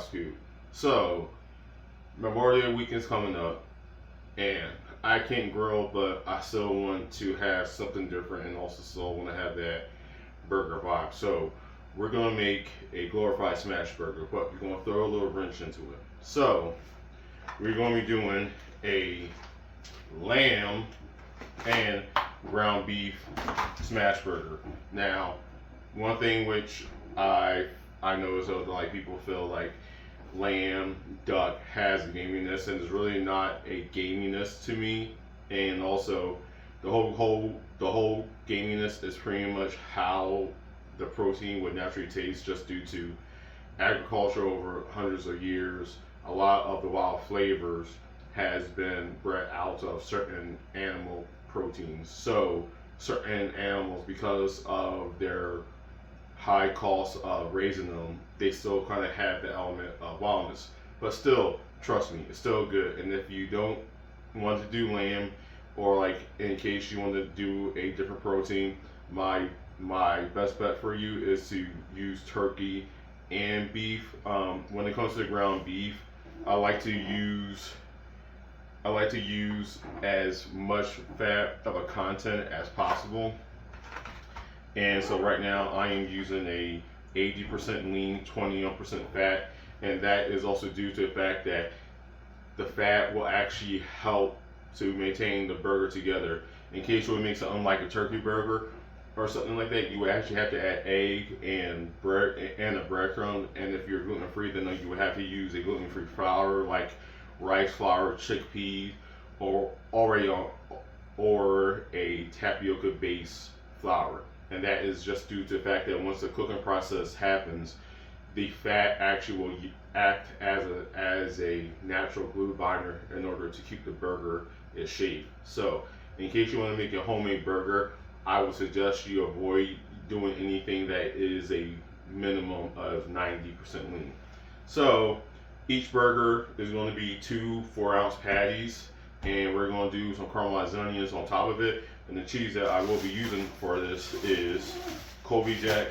Scoop. So, Memorial Day weekend's coming up, and I can't grill, but I still want to have something different, and also still want to have that burger vibe. So, we're gonna make a glorified smash burger, but we're gonna throw a little wrench into it. So, we're gonna be doing a lamb and ground beef smash burger. Now, one thing which I know is that like people feel like lamb duck has a gaminess, and it's really not a gaminess to me. And also, the whole gaminess is pretty much how the protein would naturally taste, just due to agriculture over hundreds of years. A lot of the wild flavors has been bred out of certain animal proteins. So certain animals, because of their high cost of raising them, they still kind of have the element of wildness. But still, trust me, it's still good. And if you don't want to do lamb, or like in case you want to do a different protein, my best bet for you is to use turkey and beef. When it comes to the ground beef, I like to use I like to use as much fat of a content as possible. And so right now I am using a 80% lean, 21% fat, and that is also due to the fact that the fat will actually help to maintain the burger together. In case you would make something like a turkey burger or something like that, you would actually have to add egg and bread and a breadcrumb. And if you're gluten free, then you would have to use a gluten free flour like rice flour, chickpeas, or already on, or a tapioca based flour. And that is just due to the fact that once the cooking process happens, the fat actually will act as a natural glue binder in order to keep the burger its shape. So, in case you want to make a homemade burger, I would suggest you avoid doing anything that is a minimum of 90% lean. So, each burger is going to be two 4-ounce patties, and we're going to do some caramelized onions on top of it. And the cheese that I will be using for this is Colby Jack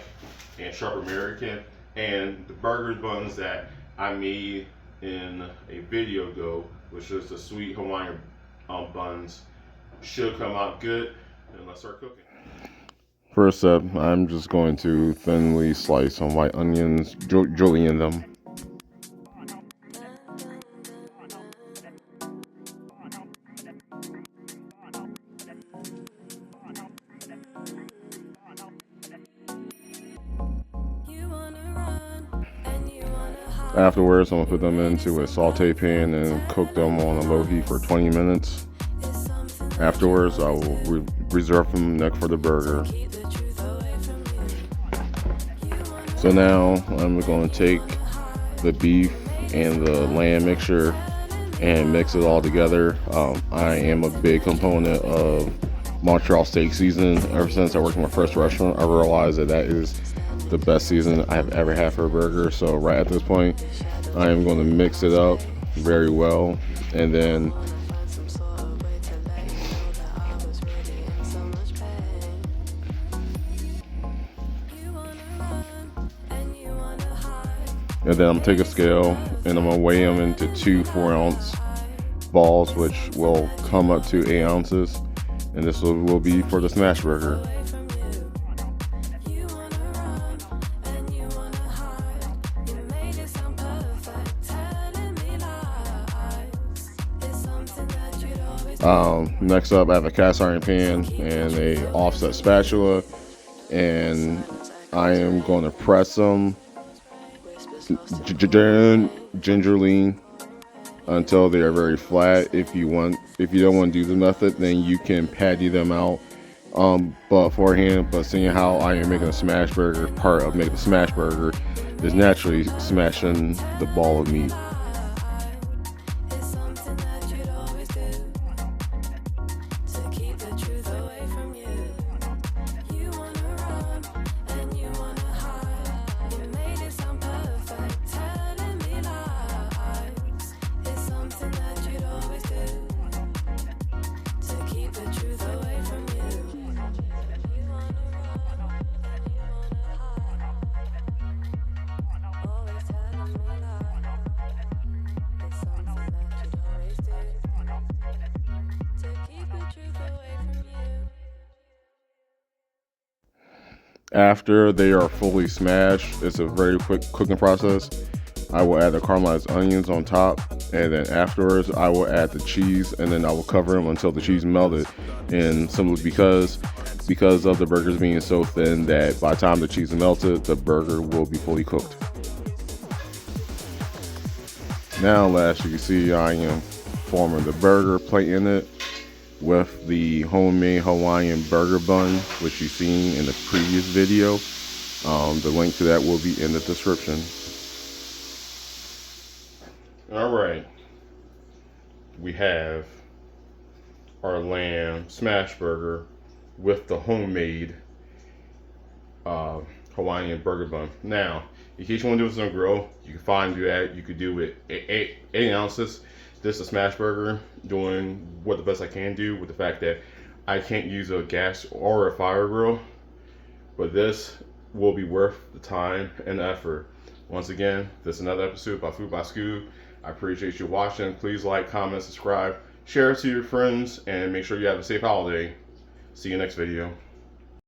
and Sharp American. And the burger buns that I made in a video ago, which is the sweet Hawaiian buns, should come out good. And let's start cooking. First up, I'm just going to thinly slice some white onions, julienne them. Afterwards, I'm gonna put them into a saute pan and cook them on a low heat for 20 minutes. Afterwards, I will reserve them next for the burger. So now I'm going to take the beef and the lamb mixture and mix it all together. I am a big component of Montreal steak seasoning. Ever since I worked in my first restaurant, I realized that is the best season I've ever had for a burger. So right at this point, I am going to mix it up very well, and then I'm gonna take a scale and I'm gonna weigh them into two 4-ounce balls, which will come up to 8 ounces, and this will be for the smash burger. Next up, I have a cast iron pan and a offset spatula, and I am going to press them gingerly until they are very flat. If you don't want to do the method, then you can patty them out beforehand. But seeing how I am making a smash burger, part of making a smash burger is naturally smashing the ball of meat. After they are fully smashed, it's a very quick cooking process. I will add the caramelized onions on top, and then afterwards I will add the cheese, and then I will cover them until the cheese melted. And simply because of the burgers being so thin that by the time the cheese is melted, the burger will be fully cooked. Now, as you can see, I am forming the burger, plating it with the homemade Hawaiian burger bun, which you've seen in the previous video. The link to that will be in the description. All right, we have our lamb smash burger with the homemade Hawaiian burger bun. Now, in case you want to do this on a grill, you can fine do that. You could do it 8 ounces. This is a smash burger, doing what the best I can do with the fact that I can't use a gas or a fire grill, but this will be worth the time and effort. Once again, this is another episode by Food by Scoob. I appreciate you watching. Please like, comment, subscribe, share it to your friends, and make sure you have a safe holiday. See you next video.